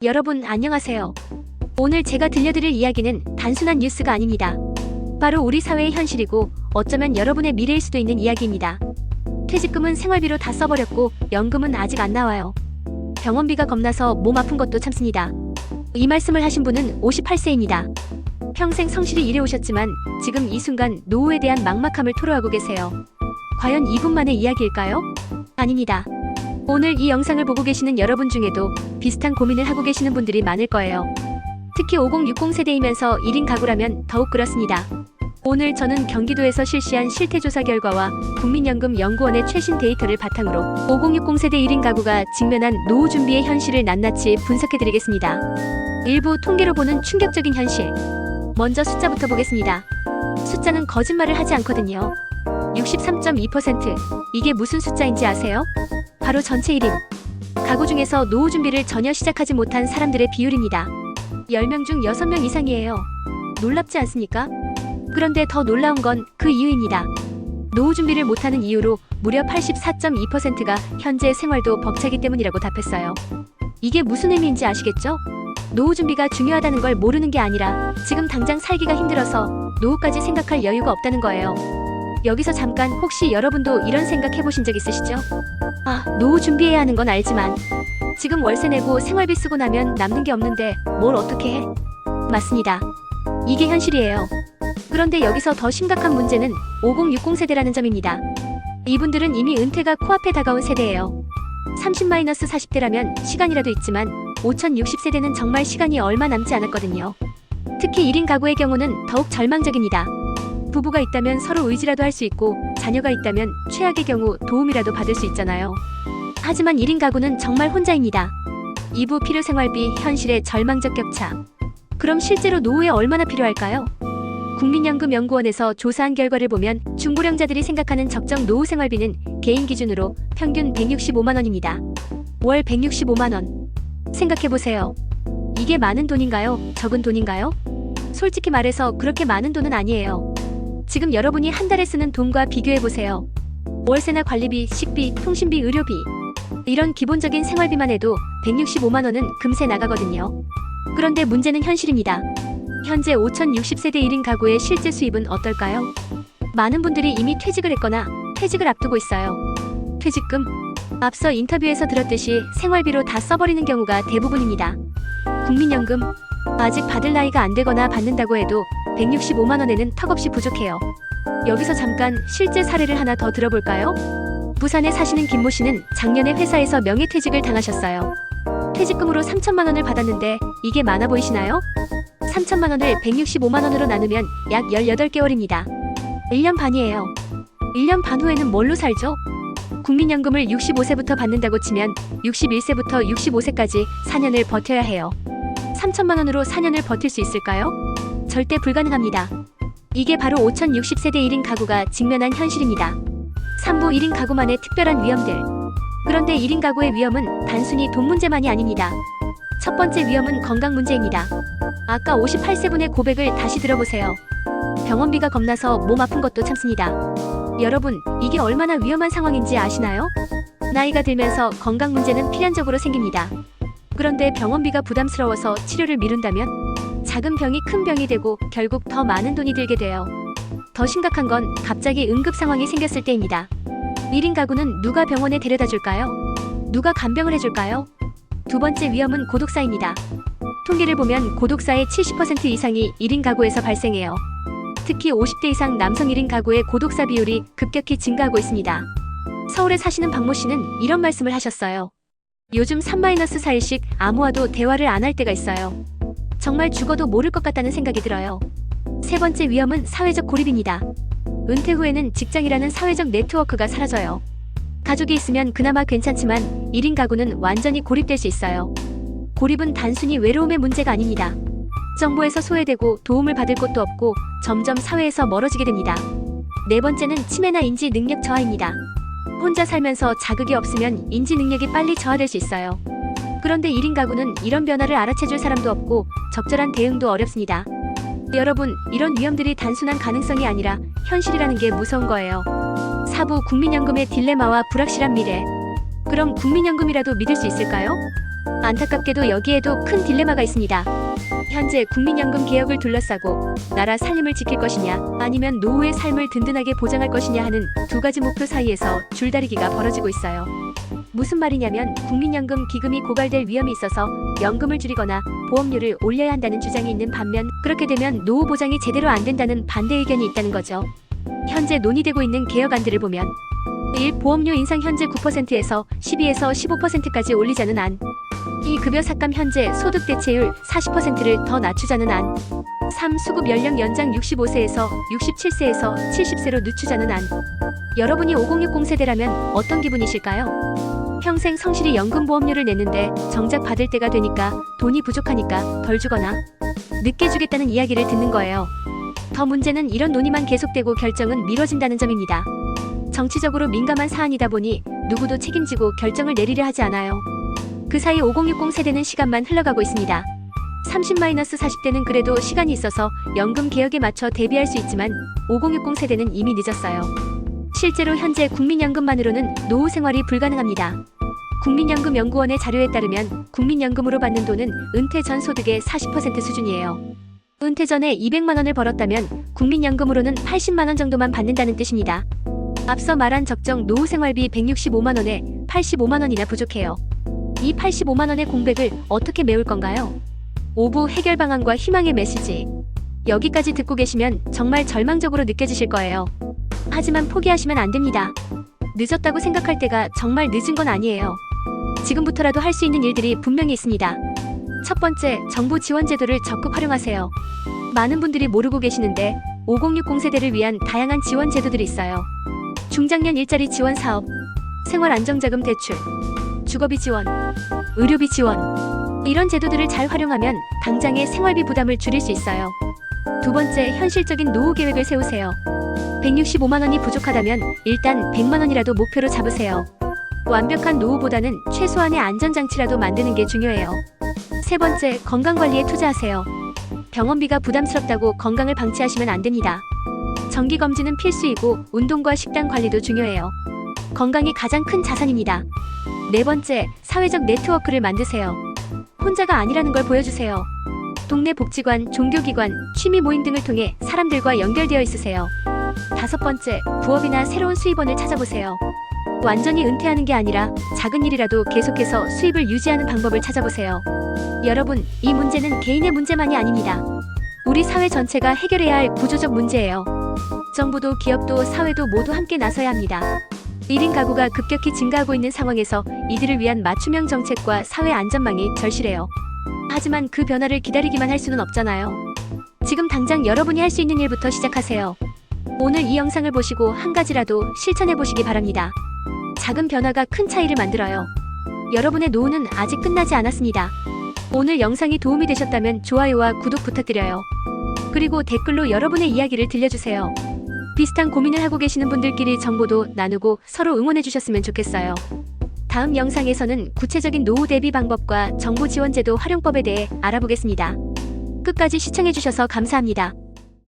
여러분 안녕하세요. 오늘 제가 들려드릴 이야기는 단순한 뉴스가 아닙니다. 바로 우리 사회의 현실이고 어쩌면 여러분의 미래일 수도 있는 이야기입니다. 퇴직금은 생활비로 다 써버렸고 연금은 아직 안 나와요. 병원비가 겁나서 몸 아픈 것도 참습니다. 이 말씀을 하신 분은 58세입니다. 평생 성실히 일해오셨지만 지금 이 순간 노후에 대한 막막함을 토로하고 계세요. 과연 이분만의 이야기일까요? 아닙니다. 오늘 이 영상을 보고 계시는 여러분 중에도 비슷한 고민을 하고 계시는 분들이 많을 거예요. 특히 5060 세대이면서 1인 가구라면 더욱 그렇습니다. 오늘 저는 경기도에서 실시한 실태조사 결과와 국민연금연구원의 최신 데이터를 바탕으로 5060 세대 1인 가구가 직면한 노후 준비의 현실을 낱낱이 분석해드리겠습니다. 일부 통계로 보는 충격적인 현실. 먼저 숫자부터 보겠습니다. 숫자는 거짓말을 하지 않거든요. 63.2%. 이게 무슨 숫자인지 아세요? 바로 전체 1인 가구 중에서 노후 준비를 전혀 시작하지 못한 사람들의 비율입니다. 10명 중 6명 이상이에요. 놀랍지 않습니까? 그런데 더 놀라운 건 그 이유입니다. 노후 준비를 못하는 이유로 무려 84.2%가 현재 생활도 벅차기 때문이라고 답했어요. 이게 무슨 의미인지 아시겠죠? 노후 준비가 중요하다는 걸 모르는 게 아니라 지금 당장 살기가 힘들어서 노후까지 생각할 여유가 없다는 거예요. 여기서 잠깐 혹시 여러분도 이런 생각 해보신 적 있으시죠? 노후 준비해야 하는 건 알지만 지금 월세 내고 생활비 쓰고 나면 남는 게 없는데 뭘 어떻게 해? 맞습니다. 이게 현실이에요. 그런데 여기서 더 심각한 문제는 5060 세대라는 점입니다. 이분들은 이미 은퇴가 코앞에 다가온 세대예요. 30-40대라면 시간이라도 있지만 5060 세대는 정말 시간이 얼마 남지 않았거든요. 특히 1인 가구의 경우는 더욱 절망적입니다. 부부가 있다면 서로 의지라도 할 수 있고 자녀가 있다면 최악의 경우 도움이라도 받을 수 있잖아요. 하지만 1인 가구는 정말 혼자입니다. 이부 필요 생활비 현실의 절망적 격차. 그럼 실제로 노후에 얼마나 필요할까요? 국민연금연구원에서 조사한 결과를 보면 중고령자들이 생각하는 적정 노후 생활비는 개인 기준으로 평균 165만 원입니다. 월 165만 원. 생각해보세요. 이게 많은 돈인가요? 적은 돈인가요? 솔직히 말해서 그렇게 많은 돈은 아니에요. 지금 여러분이 한 달에 쓰는 돈과 비교해보세요. 월세나 관리비, 식비, 통신비, 의료비 이런 기본적인 생활비만 해도 165만 원은 금세 나가거든요. 그런데 문제는 현실입니다. 현재 5060세대 1인 가구의 실제 수입은 어떨까요? 많은 분들이 이미 퇴직을 했거나 퇴직을 앞두고 있어요. 퇴직금? 앞서 인터뷰에서 들었듯이 생활비로 다 써버리는 경우가 대부분입니다. 국민연금? 아직 받을 나이가 안 되거나 받는다고 해도 165만 원에는 턱없이 부족해요. 여기서 잠깐 실제 사례를 하나 더 들어볼까요? 부산에 사시는 김모 씨는 작년에 회사에서 명예퇴직을 당하셨어요. 퇴직금으로 3천만 원을 받았는데 이게 많아 보이시나요? 3천만 원을 165만 원으로 나누면 약 18개월입니다. 1년 반이에요. 1년 반 후에는 뭘로 살죠? 국민연금을 65세부터 받는다고 치면 61세부터 65세까지 4년을 버텨야 해요. 3천만 원으로 4년을 버틸 수 있을까요? 절대 불가능합니다. 이게 바로 5060세대 1인 가구가 직면한 현실입니다. 3부 1인 가구만의 특별한 위험들. 그런데 1인 가구의 위험은 단순히 돈 문제만이 아닙니다. 첫 번째 위험은 건강 문제입니다. 아까 58세분의 고백을 다시 들어보세요. 병원비가 겁나서 몸 아픈 것도 참습니다. 여러분, 이게 얼마나 위험한 상황인지 아시나요? 나이가 들면서 건강 문제는 필연적으로 생깁니다. 그런데 병원비가 부담스러워서 치료를 미룬다면 작은 병이 큰 병이 되고 결국 더 많은 돈이 들게 돼요. 더 심각한 건 갑자기 응급 상황이 생겼을 때입니다. 1인 가구는 누가 병원에 데려다 줄까요? 누가 간병을 해줄까요? 두 번째 위험은 고독사입니다. 통계를 보면 고독사의 70% 이상이 1인 가구에서 발생해요. 특히 50대 이상 남성 1인 가구의 고독사 비율이 급격히 증가하고 있습니다. 서울에 사시는 박모 씨는 이런 말씀을 하셨어요. 요즘 3-4일씩 아무와도 대화를 안 할 때가 있어요. 정말 죽어도 모를 것 같다는 생각이 들어요. 세 번째 위험은 사회적 고립입니다. 은퇴 후에는 직장이라는 사회적 네트워크가 사라져요. 가족이 있으면 그나마 괜찮지만 1인 가구는 완전히 고립될 수 있어요. 고립은 단순히 외로움의 문제가 아닙니다. 정보에서 소외되고 도움을 받을 곳도 없고 점점 사회에서 멀어지게 됩니다. 네 번째는 치매나 인지 능력 저하입니다. 혼자 살면서 자극이 없으면 인지 능력이 빨리 저하될 수 있어요. 그런데 1인 가구는 이런 변화를 알아채줄 사람도 없고 적절한 대응도 어렵습니다. 여러분, 이런 위험들이 단순한 가능성이 아니라 현실이라는 게 무서운 거예요. 4부 국민연금의 딜레마와 불확실한 미래. 그럼 국민연금이라도 믿을 수 있을까요? 안타깝게도 여기에도 큰 딜레마가 있습니다. 현재 국민연금 개혁을 둘러싸고 나라 살림을 지킬 것이냐 아니면 노후의 삶을 든든하게 보장할 것이냐 하는 두 가지 목표 사이에서 줄다리기가 벌어지고 있어요. 무슨 말이냐면 국민연금 기금이 고갈될 위험이 있어서 연금을 줄이거나 보험료를 올려야 한다는 주장이 있는 반면 그렇게 되면 노후 보장이 제대로 안 된다는 반대 의견이 있다는 거죠. 현재 논의되고 있는 개혁안들을 보면 1. 보험료 인상 현재 9%에서 12에서 15%까지 올리자는 안. 2. 급여 삭감 현재 소득 대체율 40%를 더 낮추자는 안. 3. 수급 연령 연장 65세에서 67세에서 70세로 늦추자는 안. 여러분이 5060 세대라면 어떤 기분이실까요? 평생 성실히 연금보험료를 냈는데 정작 받을 때가 되니까 돈이 부족하니까 덜 주거나 늦게 주겠다는 이야기를 듣는 거예요. 더 문제는 이런 논의만 계속되고 결정은 미뤄진다는 점입니다. 정치적으로 민감한 사안이다 보니 누구도 책임지고 결정을 내리려 하지 않아요. 그 사이 5060 세대는 시간만 흘러가고 있습니다. 30-40대는 그래도 시간이 있어서 연금 개혁에 맞춰 대비할 수 있지만 5060 세대는 이미 늦었어요. 실제로 현재 국민연금만으로는 노후 생활이 불가능합니다. 국민연금연구원의 자료에 따르면 국민연금으로 받는 돈은 은퇴 전 소득의 40% 수준이에요. 은퇴 전에 200만 원을 벌었다면 국민연금으로는 80만 원 정도만 받는다는 뜻입니다. 앞서 말한 적정 노후 생활비 165만 원에 85만 원이나 부족해요. 이 85만 원의 공백을 어떻게 메울 건가요? 5부 해결 방안과 희망의 메시지. 여기까지 듣고 계시면 정말 절망적으로 느껴지실 거예요. 하지만 포기하시면 안 됩니다. 늦었다고 생각할 때가 정말 늦은 건 아니에요. 지금부터라도 할 수 있는 일들이 분명히 있습니다. 첫 번째, 정부 지원 제도를 적극 활용하세요. 많은 분들이 모르고 계시는데 5060 세대를 위한 다양한 지원 제도들이 있어요. 중장년 일자리 지원 사업, 생활안정자금 대출, 주거비 지원, 의료비 지원. 이런 제도들을 잘 활용하면 당장의 생활비 부담을 줄일 수 있어요. 두 번째, 현실적인 노후 계획을 세우세요. 165만 원이 부족하다면 일단 100만 원이라도 목표로 잡으세요. 완벽한 노후보다는 최소한의 안전장치라도 만드는 게 중요해요. 세 번째, 건강관리에 투자하세요. 병원비가 부담스럽다고 건강을 방치하시면 안 됩니다. 정기검진은 필수이고 운동과 식단 관리도 중요해요. 건강이 가장 큰 자산입니다. 네 번째, 사회적 네트워크를 만드세요. 혼자가 아니라는 걸 보여주세요. 동네 복지관, 종교기관, 취미 모임 등을 통해 사람들과 연결되어 있으세요. 다섯 번째, 부업이나 새로운 수입원을 찾아보세요. 완전히 은퇴하는 게 아니라 작은 일이라도 계속해서 수입을 유지하는 방법을 찾아보세요. 여러분, 이 문제는 개인의 문제만이 아닙니다. 우리 사회 전체가 해결해야 할 구조적 문제예요. 정부도 기업도 사회도 모두 함께 나서야 합니다. 1인 가구가 급격히 증가하고 있는 상황에서 이들을 위한 맞춤형 정책과 사회 안전망이 절실해요. 하지만 그 변화를 기다리기만 할 수는 없잖아요. 지금 당장 여러분이 할 수 있는 일부터 시작하세요. 오늘 이 영상을 보시고 한 가지라도 실천해 보시기 바랍니다. 작은 변화가 큰 차이를 만들어요. 여러분의 노후는 아직 끝나지 않았습니다. 오늘 영상이 도움이 되셨다면 좋아요와 구독 부탁드려요. 그리고 댓글로 여러분의 이야기를 들려주세요. 비슷한 고민을 하고 계시는 분들끼리 정보도 나누고 서로 응원해 주셨으면 좋겠어요. 다음 영상에서는 구체적인 노후 대비 방법과 정부 지원 제도 활용법에 대해 알아보겠습니다. 끝까지 시청해 주셔서 감사합니다.